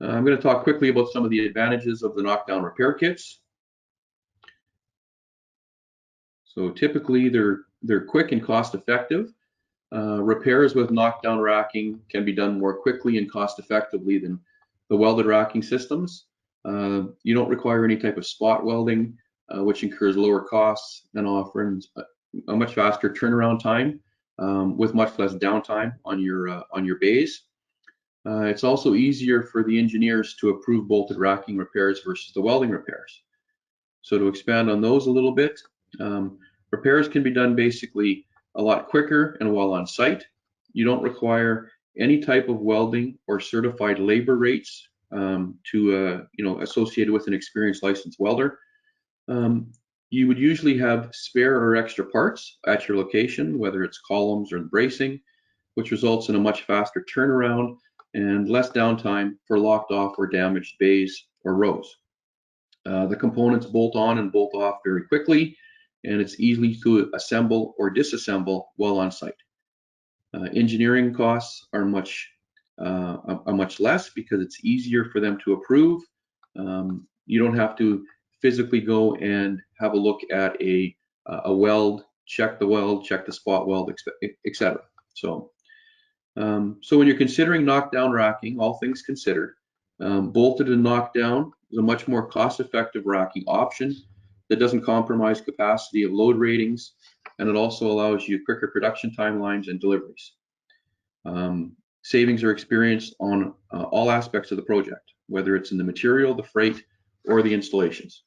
I'm going to talk quickly about some of the advantages of the knockdown repair kits. So typically they're quick and cost effective. Repairs with knockdown racking can be done more quickly and cost effectively than the welded racking systems. You don't require any type of spot welding, which incurs lower costs and offers a much faster turnaround time with much less downtime on your bays. It's also easier for the engineers to approve bolted racking repairs versus the welding repairs. So to expand on those a little bit, repairs can be done basically a lot quicker and while on site. You don't require any type of welding or certified labor rates associated with an experienced licensed welder. You would usually have spare or extra parts at your location, whether it's columns or bracing, which results in a much faster turnaround and less downtime for locked off or damaged bays or rows. The components bolt on and bolt off very quickly, and it's easy to assemble or disassemble while on site. Engineering costs are much less because it's easier for them to approve. You don't have to physically go and have a look at a weld, check the spot weld, etc. So when you're considering knockdown racking, all things considered, bolted and knockdown is a much more cost-effective racking option that doesn't compromise capacity of load ratings, and it also allows you quicker production timelines and deliveries. Savings are experienced on all aspects of the project, whether it's in the material, the freight, or the installations.